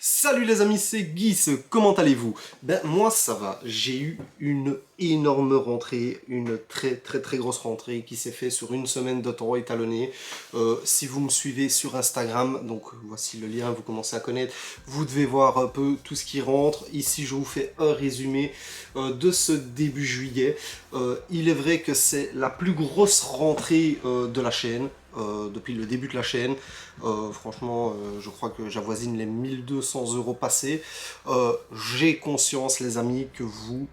Salut les amis, c'est Guis, comment allez-vous? Ben moi ça va, j'ai eu une énorme rentrée, une très grosse rentrée qui s'est faite sur une semaine de temps étalonné. Si vous me suivez sur Instagram, donc voici le lien, vous commencez à connaître, vous devez voir un peu tout ce qui rentre. Ici je vous fais un résumé de ce début juillet. Il est vrai que c'est la plus grosse rentrée de la chaîne. Depuis le début de la chaîne. Franchement, je crois que j'avoisine les 1200 € passés. J'ai conscience, les amis, que vous,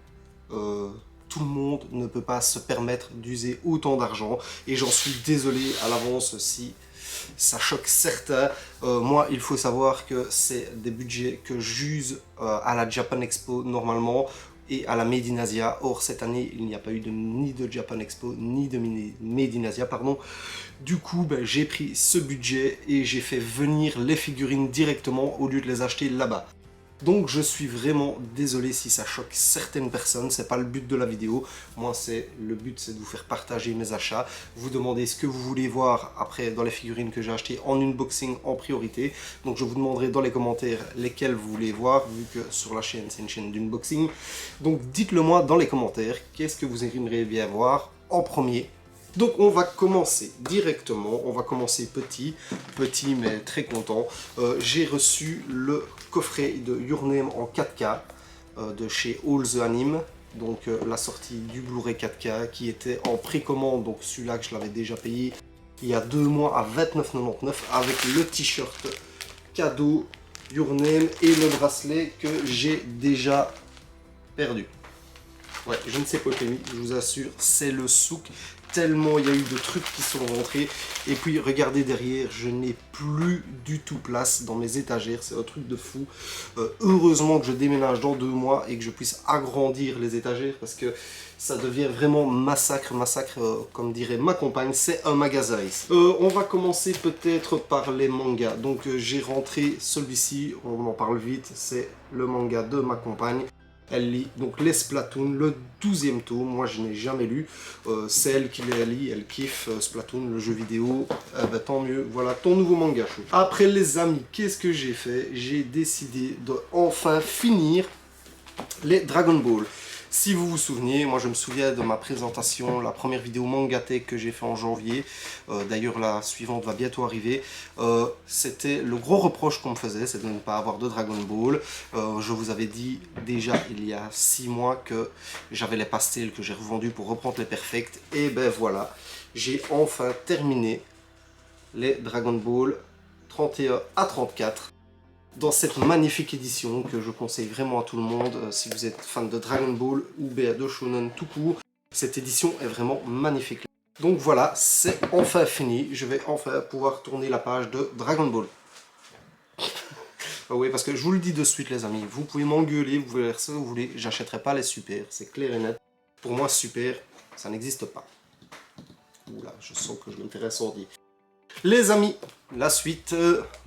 tout le monde ne peut pas se permettre d'user autant d'argent. Et j'en suis désolé à l'avance si ça choque certains. Moi, il faut savoir que c'est des budgets que j'use à la Japan Expo normalement et à la Made in Asia. Or, cette année, il n'y a pas eu ni de Japan Expo, ni de Made in Asia, pardon. Du coup, j'ai pris ce budget et j'ai fait venir les figurines directement au lieu de les acheter là-bas. Donc, je suis vraiment désolé si ça choque certaines personnes, c'est pas le but de la vidéo. Moi, le but, c'est de vous faire partager mes achats, vous demander ce que vous voulez voir après dans les figurines que j'ai achetées en unboxing en priorité. Donc, je vous demanderai dans les commentaires lesquelles vous voulez voir, vu que sur la chaîne, c'est une chaîne d'unboxing. Donc, dites-le moi dans les commentaires, qu'est-ce que vous aimeriez bien voir en premier. Donc on va commencer directement, on va commencer petit mais très content. J'ai reçu le coffret de Your Name en 4K de chez All the Anime. Donc la sortie du Blu-ray 4K qui était en précommande, donc celui-là que je l'avais déjà payé il y a 2 mois à 29,99 avec le t-shirt cadeau Your Name et le bracelet que j'ai déjà perdu. Ouais, je ne sais pas où je vous assure, c'est le souk. Tellement il y a eu de trucs qui sont rentrés. Et puis regardez derrière, je n'ai plus du tout place dans mes étagères. C'est un truc de fou. Heureusement que je déménage dans 2 mois et que je puisse agrandir les étagères parce que ça devient vraiment massacre, comme dirait ma compagne, c'est un magasin ici. On va commencer peut-être par les mangas. Donc j'ai rentré celui-ci, on en parle vite, c'est le manga de ma compagne. Elle lit donc les Splatoon, le 12e tome, moi je n'ai jamais lu, c'est elle qui les lit, elle kiffe Splatoon, le jeu vidéo, tant mieux, voilà ton nouveau manga chou. Après les amis, qu'est-ce que j'ai fait? J'ai décidé de enfin finir les Dragon Ball. Si vous vous souvenez, moi je me souviens de ma présentation, la première vidéo Mangatech que j'ai fait en janvier, d'ailleurs la suivante va bientôt arriver, c'était le gros reproche qu'on me faisait, c'est de ne pas avoir de Dragon Ball. Je vous avais dit déjà il y a 6 mois que j'avais les pastels que j'ai revendus pour reprendre les perfects, et ben voilà, j'ai enfin terminé les Dragon Ball 31 à 34. Dans cette magnifique édition que je conseille vraiment à tout le monde, si vous êtes fan de Dragon Ball ou de Shonen tout court, cette édition est vraiment magnifique. Donc voilà, c'est enfin fini, je vais enfin pouvoir tourner la page de Dragon Ball. Oui, parce que je vous le dis de suite les amis, vous pouvez m'engueuler, vous pouvez faire ce que vous voulez, j'achèterai pas les super, c'est clair et net. Pour moi super, ça n'existe pas. Oula, je sens que je me fais incendier. Les amis, la suite,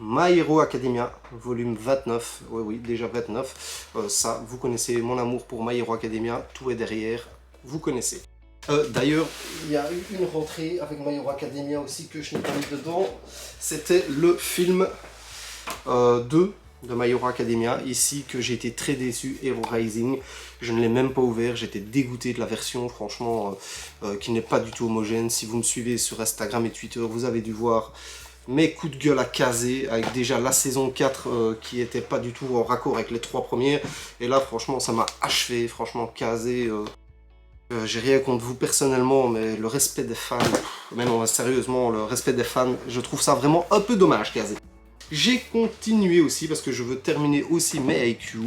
My Hero Academia, volume 29, oui, déjà 29, ça, vous connaissez mon amour pour My Hero Academia, tout est derrière, vous connaissez. D'ailleurs, il y a eu une rentrée avec My Hero Academia aussi que je n'ai pas mis dedans, c'était le film 2 de My Hero Academia, ici que j'ai été très déçu, Hero Rising, je ne l'ai même pas ouvert, j'étais dégoûté de la version, franchement, qui n'est pas du tout homogène. Si vous me suivez sur Instagram et Twitter, vous avez dû voir mes coups de gueule à caser, avec déjà la saison 4 qui était pas du tout en raccord avec les 3 premières, et là franchement ça m'a achevé, franchement casé. J'ai rien contre vous personnellement, mais le respect des fans, mais non sérieusement, le respect des fans, je trouve ça vraiment un peu dommage casé. J'ai continué aussi parce que je veux terminer aussi mes IQ,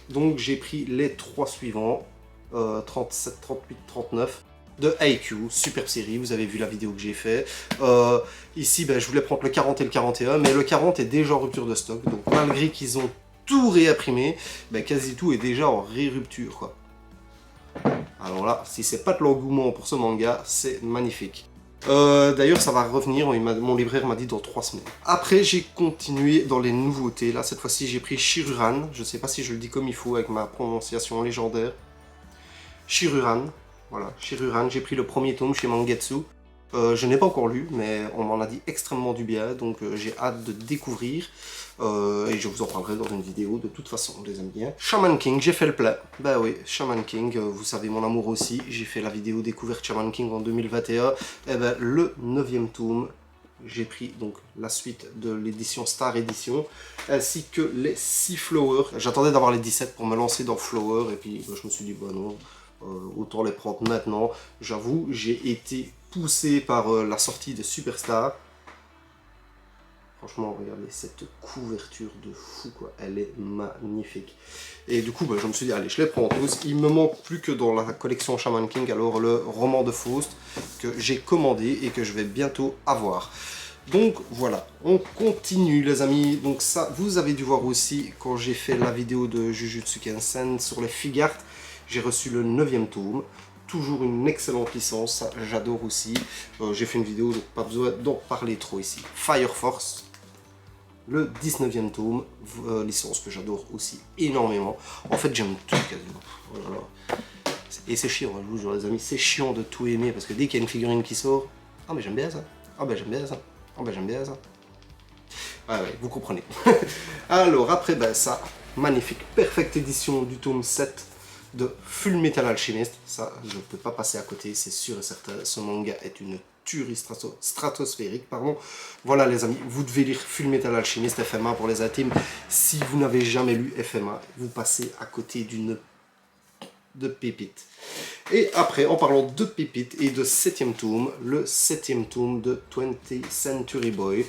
donc j'ai pris les 3 suivants, 37, 38, 39 de IQ, superbe série, vous avez vu la vidéo que j'ai fait. Ici je voulais prendre le 40 et le 41, mais le 40 est déjà en rupture de stock, donc malgré qu'ils ont tout réimprimé, quasi tout est déjà en ré-rupture quoi. Alors là, si c'est pas de l'engouement pour ce manga, c'est magnifique. D'ailleurs ça va revenir, mon libraire m'a dit dans 3 semaines. Après j'ai continué dans les nouveautés, là cette fois-ci j'ai pris Shiruran, je sais pas si je le dis comme il faut avec ma prononciation légendaire. Shiruran, voilà, Shiruran, j'ai pris le premier tome chez Mangetsu. Je n'ai pas encore lu, mais on m'en a dit extrêmement du bien, donc j'ai hâte de découvrir. Et je vous en parlerai dans une vidéo de toute façon, les amis. Shaman King, j'ai fait le plat. Bah oui, Shaman King, vous savez mon amour aussi. J'ai fait la vidéo découverte Shaman King en 2021. Et ben le 9e tome, j'ai pris donc la suite de l'édition Star Edition, ainsi que les 6 Flowers. J'attendais d'avoir les 17 pour me lancer dans Flower, et puis je me suis dit, bah non, autant les prendre maintenant. J'avoue, j'ai été poussé par la sortie de Superstar. Franchement, regardez cette couverture de fou, quoi. Elle est magnifique. Et du coup, bah, je me suis dit, allez, je les prends tous. Il me manque plus que dans la collection Shaman King, alors le roman de Faust que j'ai commandé et que je vais bientôt avoir. Donc voilà, on continue les amis. Donc ça, vous avez dû voir aussi quand j'ai fait la vidéo de Jujutsu Kaisen sur les Figart. J'ai reçu le 9e tome. Toujours une excellente licence, j'adore aussi. J'ai fait une vidéo, donc pas besoin d'en parler trop ici. Fire Force, le 19e tome, licence que j'adore aussi énormément. En fait, j'aime tout quasiment. Voilà. Et c'est chiant, je vous jure les amis, c'est chiant de tout aimer parce que dès qu'il y a une figurine qui sort, ah mais j'aime bien ça, ah ben j'aime bien ça, ah ben j'aime bien ça. Ah ouais, vous comprenez. Alors après, ben ça, magnifique, perfecte édition du tome 7 de Full Metal Alchemist. Ça, je ne peux pas passer à côté, c'est sûr et certain. Ce manga est une tuerie stratosphérique, pardon. Voilà les amis, vous devez lire Full Metal Alchemist FMA pour les intimes. Si vous n'avez jamais lu FMA, vous passez à côté d'une pépite. Et après, en parlant de pépites et de 7e tome, le 7e tome de 20th Century Boy.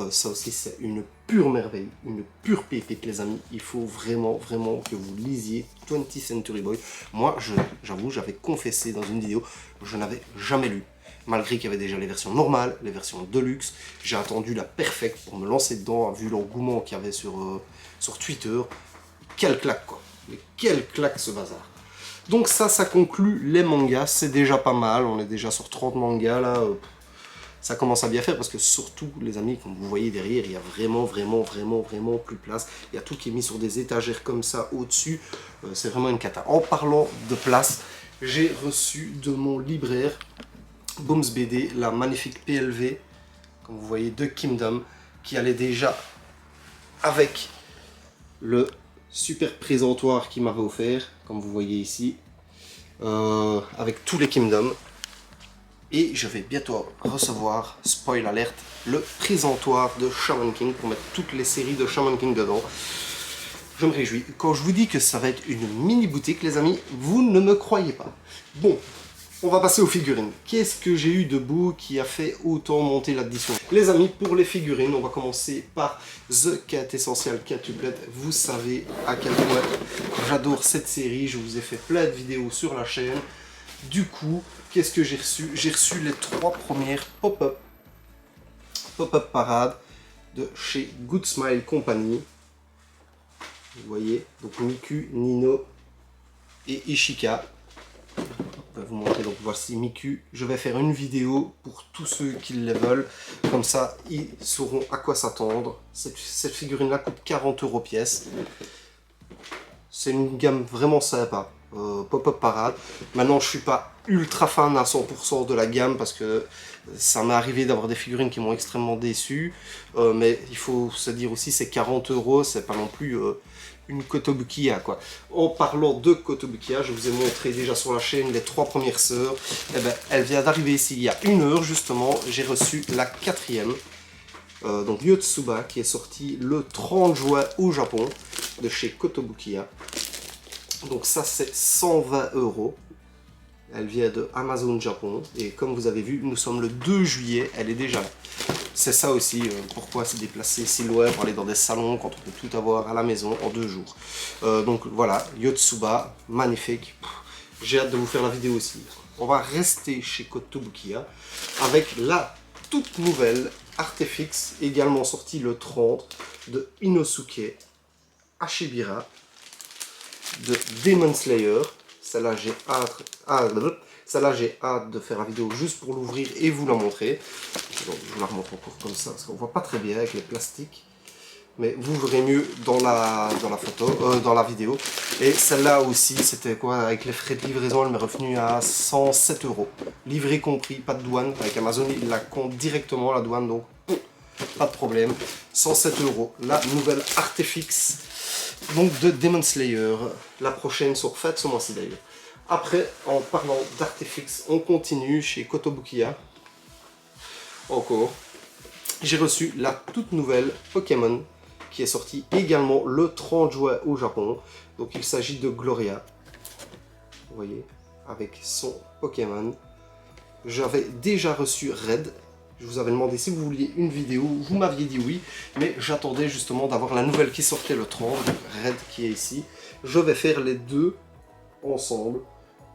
Ça aussi, c'est une pure merveille, une pure pépite, les amis. Il faut vraiment, vraiment que vous lisiez 20th Century Boy. Moi, j'avoue, j'avais confessé dans une vidéo, je n'avais jamais lu. Malgré qu'il y avait déjà les versions normales, les versions deluxe. J'ai attendu la perfecte pour me lancer dedans, vu l'engouement qu'il y avait sur Twitter. Quelle claque, quoi. Mais quelle claque, ce bazar. Donc ça conclut les mangas, c'est déjà pas mal, on est déjà sur 30 mangas là, ça commence à bien faire parce que surtout les amis, comme vous voyez derrière, il y a vraiment plus de place, il y a tout qui est mis sur des étagères comme ça au-dessus, c'est vraiment une cata. En parlant de place, j'ai reçu de mon libraire Booms BD la magnifique PLV, comme vous voyez, de Kingdom, qui allait déjà avec le super présentoir qu'il m'avait offert, comme vous voyez ici, avec tous les Kingdoms. Et je vais bientôt recevoir, spoil alert, le présentoir de Shaman King pour mettre toutes les séries de Shaman King dedans. Je me réjouis. Quand je vous dis que ça va être une mini boutique, les amis, vous ne me croyez pas. Bon, on va passer aux figurines. Qu'est-ce que j'ai eu de beau qui a fait autant monter l'addition? Les amis, pour les figurines, on va commencer par The Quintessential Quintuplet. Vous savez à quel point j'adore cette série. Je vous ai fait plein de vidéos sur la chaîne. Du coup, qu'est-ce que j'ai reçu? J'ai reçu les 3 premières pop-up parade de chez Good Smile Company. Vous voyez, donc Miku, Nino et Ishika. Je vais vous montrer, donc voici Miku. Je vais faire une vidéo pour tous ceux qui les veulent, comme ça ils sauront à quoi s'attendre. Cette figurine là coûte 40 € pièce. C'est une gamme vraiment sympa, pop-up parade. Maintenant je suis pas ultra fan à 100% de la gamme parce que ça m'est arrivé d'avoir des figurines qui m'ont extrêmement déçu, mais il faut se dire aussi c'est 40 €, c'est pas non plus une Kotobukiya quoi. En parlant de Kotobukiya, je vous ai montré déjà sur la chaîne les 3 premières sœurs. Eh ben, elle vient d'arriver ici il y a 1 heure justement. J'ai reçu la 4e, donc Yotsuba, qui est sorti le 30 juin au Japon de chez Kotobukiya. Donc ça c'est 120 €. Elle vient de Amazon Japon et comme vous avez vu, nous sommes le 2 juillet, elle est déjà là. C'est ça aussi, pourquoi se déplacer si loin pour aller dans des salons quand on peut tout avoir à la maison en 2 jours. Donc voilà, Yotsuba, magnifique. J'ai hâte de vous faire la vidéo aussi. On va rester chez Kotobukiya avec la toute nouvelle Artefix, également sortie le 30, de Inosuke Ashibira, de Demon Slayer. Celle-là, j'ai hâte de faire la vidéo juste pour l'ouvrir et vous la montrer. Donc, je vous la remontre encore comme ça, parce qu'on voit pas très bien avec les plastiques. mais vous verrez mieux dans la photo, dans la vidéo. Et celle-là aussi, c'était quoi, avec les frais de livraison, elle m'est revenue à 107 €. Livré compris, pas de douane. Avec Amazon, il la compte directement la douane, donc pas de problème. 107 €. La nouvelle Artefix, donc de Demon Slayer. La prochaine sera faite ce mois-ci d'ailleurs. Après, en parlant d'Artefix, on continue chez Kotobukiya. Encore. J'ai reçu la toute nouvelle Pokémon qui est sortie également le 30 juin au Japon. Donc il s'agit de Gloria. Vous voyez, avec son Pokémon. J'avais déjà reçu Red. Je vous avais demandé si vous vouliez une vidéo. Vous m'aviez dit oui. Mais j'attendais justement d'avoir la nouvelle qui sortait le 30. Red qui est ici. Je vais faire les deux ensemble.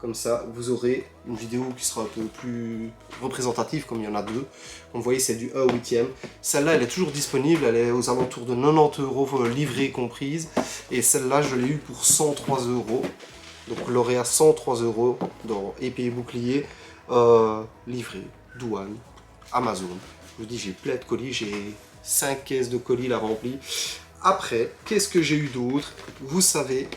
Comme ça, vous aurez une vidéo qui sera un peu plus représentative, comme il y en a deux. Comme vous voyez, c'est du 1/8. Celle-là, elle est toujours disponible. Elle est aux alentours de 90 € livrée comprise. Et celle-là, je l'ai eu pour 103 €. Donc, lauréat 103 € dans épée et bouclier. Livré, douane, Amazon. Je vous dis, j'ai plein de colis. J'ai 5 caisses de colis là remplies. Après, qu'est-ce que j'ai eu d'autre? Vous savez...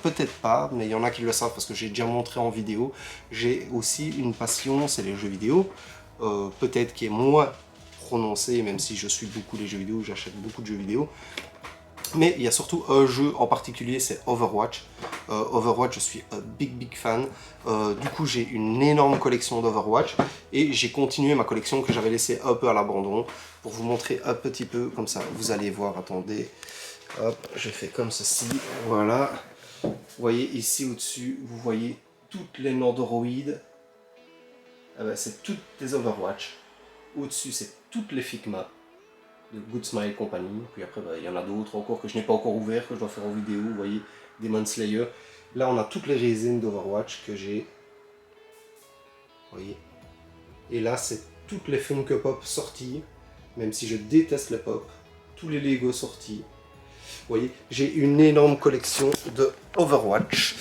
peut-être pas, mais il y en a qui le savent parce que j'ai déjà montré en vidéo. J'ai aussi une passion, c'est les jeux vidéo. Peut-être qui est moins prononcée, même si je suis beaucoup les jeux vidéo, j'achète beaucoup de jeux vidéo. Mais il y a surtout un jeu en particulier, c'est Overwatch. Overwatch, je suis un big fan. Du coup, j'ai une énorme collection d'Overwatch. Et j'ai continué ma collection que j'avais laissée un peu à l'abandon. Pour vous montrer un petit peu, comme ça, vous allez voir, attendez. Hop, je fais comme ceci, voilà. Vous voyez ici au-dessus, vous voyez toutes les Nandoroids. Ah ben, c'est toutes des Overwatch. Au-dessus, c'est toutes les Figma de Good Smile Company. Puis après, ben, il y en a d'autres encore que je n'ai pas encore ouvert, que je dois faire en vidéo. Vous voyez, Demon Slayer. Là, on a toutes les résines d'Overwatch que j'ai. Vous voyez. Et là, c'est toutes les Funko Pop sorties. Même si je déteste les pop. Tous les Lego sortis. Vous voyez, j'ai une énorme collection de Overwatch.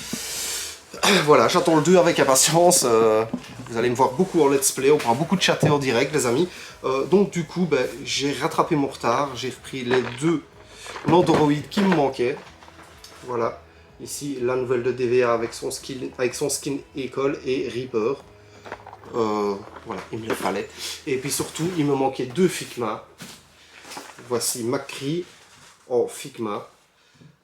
Voilà, j'attends le 2 avec impatience. Vous allez me voir beaucoup en let's play, on pourra beaucoup de chatter en direct, les amis. Donc du coup, ben, j'ai rattrapé mon retard. J'ai repris les deux Nandoroid qui me manquaient. Voilà, ici la nouvelle de DVA avec son skin école et Reaper. Voilà, il me le fallait. Et puis surtout, il me manquait deux Figma. Voici Macri en Figma.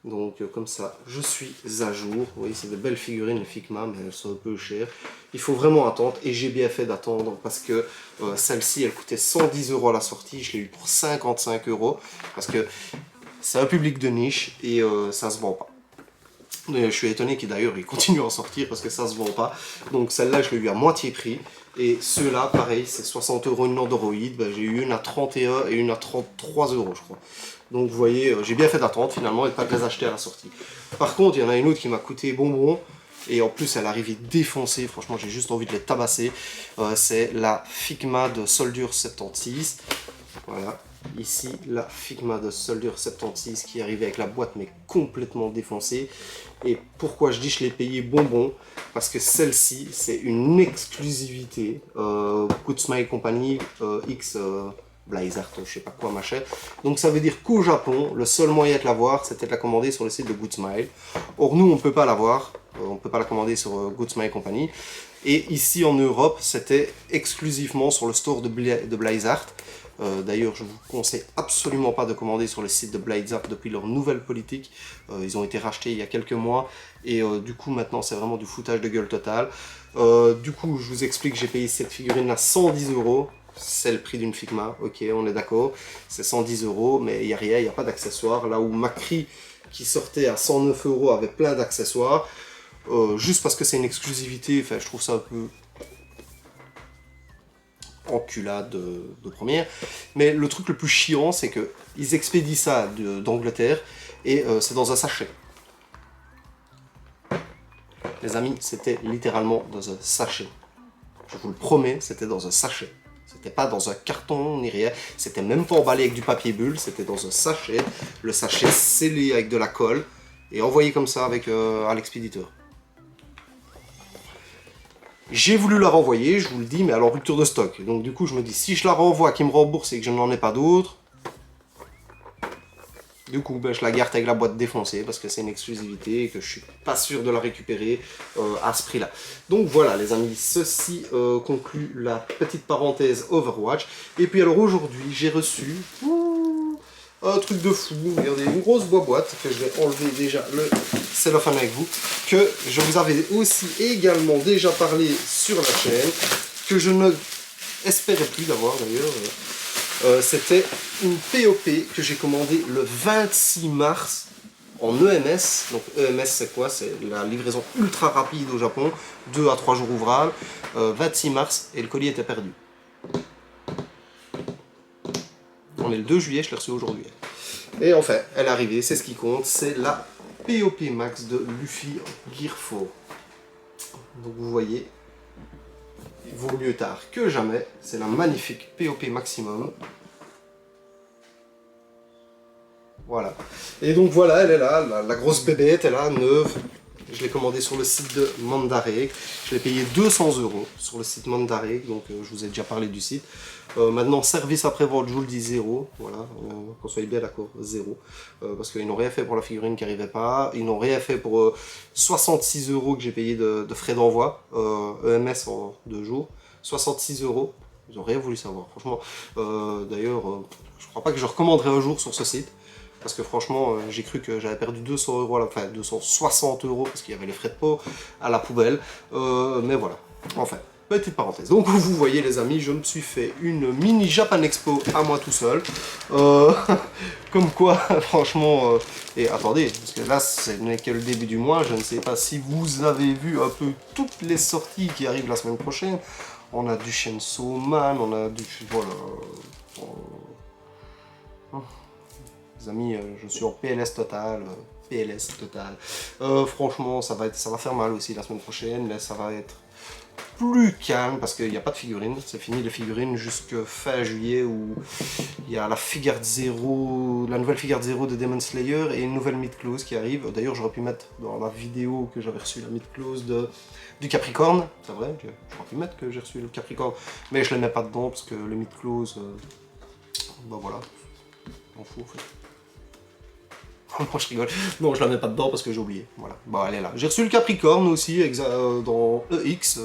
Donc comme ça, je suis à jour. Vous voyez, c'est de belles figurines les Figma, mais elles sont un peu chères. Il faut vraiment attendre, et j'ai bien fait d'attendre, parce que celle-ci, elle coûtait 110 € à la sortie. Je l'ai eu pour 55 €, parce que c'est un public de niche, et ça se vend pas. Je suis étonné qu'il d'ailleurs il continue à en sortir parce que ça se vend pas. Donc celle-là je l'ai eu à moitié prix. Et ceux-là pareil, c'est 60 € une Nandoroid. Ben, j'ai eu une à 31 et une à 33 € je crois. Donc vous voyez, j'ai bien fait d'attendre finalement et de pas les acheter à la sortie. Par contre il y en a une autre qui m'a coûté bonbon. Et en plus elle arrivait défoncée, franchement j'ai juste envie de les tabasser. C'est la Figma de Soldier 76. Voilà. Ici, la Figma de Soldier 76 qui arrive avec la boîte mais complètement défoncée. Et pourquoi je dis je l'ai payé bonbon? Parce que celle-ci, c'est une exclusivité. Good Smile Company X Blizzard, je sais pas quoi machin. Donc ça veut dire qu'au Japon, le seul moyen de l'avoir, c'était de la commander sur le site de Good Smile. Or nous, on peut pas l'avoir. On peut pas la commander sur Good Smile Company. Et ici en Europe, c'était exclusivement sur le store de Blizzard. D'ailleurs, je vous conseille absolument pas de commander sur le site de Blizzard depuis leur nouvelle politique. Ils ont été rachetés il y a quelques mois et du coup maintenant c'est vraiment du foutage de gueule total. Du coup, je vous explique, j'ai payé cette figurine à 110 €. C'est le prix d'une Figma, ok, on est d'accord. C'est 110 €, mais il n'y a rien, il n'y a pas d'accessoires. Là où Macri, qui sortait à 109 € avait plein d'accessoires. Juste parce que c'est une exclusivité, enfin, je trouve ça un peu enculade de première. Mais le truc le plus chiant, c'est que ils expédient ça d'Angleterre et c'est dans un sachet. Les amis, c'était littéralement dans un sachet. Je vous le promets, c'était dans un sachet. C'était pas dans un carton ni rien. C'était même pas emballé avec du papier bulle. C'était dans un sachet. Le sachet scellé avec de la colle et envoyé comme ça avec à l'expéditeur. J'ai voulu la renvoyer, je vous le dis, mais alors rupture de stock. Donc du coup, je me dis, si je la renvoie, qu'il me rembourse et que je n'en ai pas d'autres, Du coup, ben, je la garde avec la boîte défoncée parce que c'est une exclusivité et que je suis pas sûr de la récupérer à ce prix-là. Donc voilà les amis, ceci conclut la petite parenthèse Overwatch. Et puis alors aujourd'hui, j'ai reçu un truc de fou, regardez, une grosse boîte que je vais enlever déjà le cellophane avec vous, que je vous avais aussi également déjà parlé sur la chaîne, que je ne espérais plus d'avoir d'ailleurs. C'était une POP que j'ai commandée le 26 mars en EMS. Donc EMS c'est quoi? C'est la livraison ultra rapide au Japon, 2 à 3 jours ouvrables. 26 mars et le colis était perdu. On est le 2 juillet, je l'ai reçu aujourd'hui. Et enfin, elle est arrivée, c'est ce qui compte, c'est la POP Max de Luffy Gear 4. Donc vous voyez, il vaut mieux tard que jamais, c'est la magnifique POP Maximum. Voilà. Et donc voilà, elle est là, la grosse bébête, elle est là, neuve. Je l'ai commandée sur le site de Mandarake. Je l'ai payé 200 € sur le site Mandarake, donc je vous ai déjà parlé du site. Maintenant, service après-vente, je vous le dis, 0. Voilà, qu'on soit bien d'accord, 0. Parce qu'ils n'ont rien fait pour la figurine qui n'arrivait pas. Ils n'ont rien fait pour 66 € que j'ai payé de frais d'envoi. EMS en 2 jours. 66 €. Ils n'ont rien voulu savoir. Franchement, d'ailleurs, je crois pas que je recommanderai un jour sur ce site. Parce que franchement, j'ai cru que j'avais perdu 200 € à la fin, 260 € parce qu'il y avait les frais de pot à la poubelle. Mais voilà, enfin, petite parenthèse. Donc vous voyez les amis, je me suis fait une mini Japan Expo à moi tout seul. Comme quoi, franchement, et attendez, parce que là, ce n'est que le début du mois. Je ne sais pas si vous avez vu un peu toutes les sorties qui arrivent la semaine prochaine. On a du Chainsaw Man, on a du... Voilà... Les amis, je suis en PLS total, franchement, ça va faire mal aussi la semaine prochaine. Là, ça va être plus calme parce qu'il n'y a pas de figurines. C'est fini les figurines jusqu'à fin juillet où il y a la figure 0, la nouvelle figure 0 de Demon Slayer et une nouvelle Mid-Close qui arrive. D'ailleurs, j'aurais pu mettre dans la vidéo que j'avais reçu la Mid-Close du Capricorne. C'est vrai, j'aurais pu mettre que j'ai reçu le Capricorne, mais je ne les mets pas dedans parce que le Mid-Close, ben voilà, je m'en fous en fait. Non, je rigole. Non, je la mets pas dedans parce que j'ai oublié. Voilà. Bon, elle est là. J'ai reçu le Capricorne aussi dans EX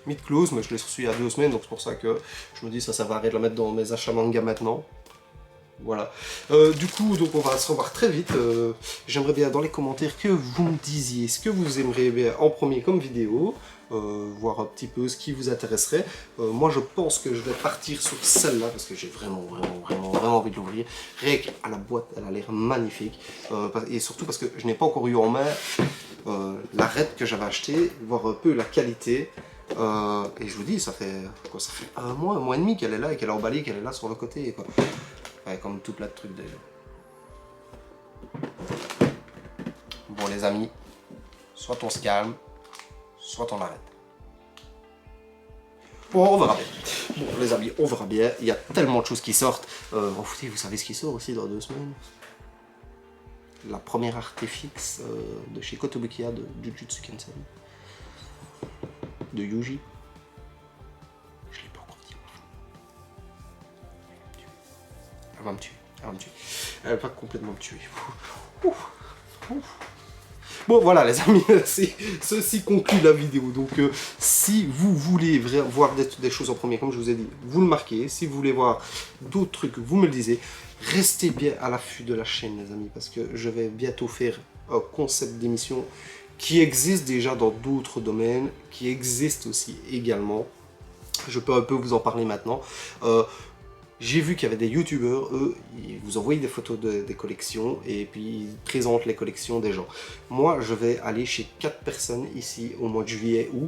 Mid-Close, mais je l'ai reçu il y a 2 semaines, donc c'est pour ça que je me dis ça va arrêter de la mettre dans mes achats manga maintenant. Voilà. Du coup, donc on va se revoir très vite. J'aimerais bien dans les commentaires que vous me disiez ce que vous aimeriez bien en premier comme vidéo. Voir un petit peu ce qui vous intéresserait. Moi je pense que je vais partir sur celle-là parce que j'ai vraiment envie de l'ouvrir. Rien qu'à la boîte, elle a l'air magnifique. Et surtout parce que je n'ai pas encore eu en main la raid que j'avais acheté, voir un peu la qualité. Et je vous dis, ça fait quoi? Ça fait un mois et demi qu'elle est là et qu'elle est emballée, qu'elle est là sur le côté. Quoi. Ouais, comme tout plein de trucs d'ailleurs. Bon les amis, soit on se calme, soit on arrête. Bon, on verra bien. Bon, les amis, on verra bien. Il y a tellement de choses qui sortent. Vous savez ce qui sort aussi dans 2 semaines? La première artefixe de chez Kotobukiya de Jujutsu Kaisen. De Yuji. Je l'ai pas encore dit. Elle va me tuer. Elle va me tuer. Elle va complètement me tuer. Bon voilà les amis, ceci conclut la vidéo. Donc si vous voulez voir des choses en premier, comme je vous ai dit, vous le marquez. Si vous voulez voir d'autres trucs, vous me le disiez. Restez bien à l'affût de la chaîne les amis, parce que je vais bientôt faire un concept d'émission qui existe déjà dans d'autres domaines, qui existe aussi également. Je peux un peu vous en parler maintenant. J'ai vu qu'il y avait des youtubeurs, eux, ils vous envoient des photos des collections et puis ils présentent les collections des gens. Moi, je vais aller chez 4 personnes ici au mois de juillet ou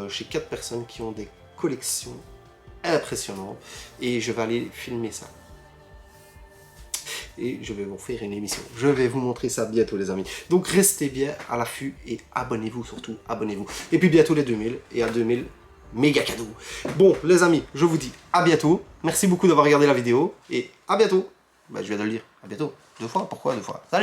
chez 4 personnes qui ont des collections impressionnantes et je vais aller filmer ça. Et je vais vous faire une émission. Je vais vous montrer ça bientôt les amis. Donc restez bien à l'affût et abonnez-vous surtout, abonnez-vous. Et puis bientôt les 2000 et à 2000... méga cadeau. Bon les amis, je vous dis à bientôt. Merci beaucoup d'avoir regardé la vidéo et à bientôt. Bah, je viens de le dire, à bientôt. 2 fois, pourquoi 2 fois? Salut.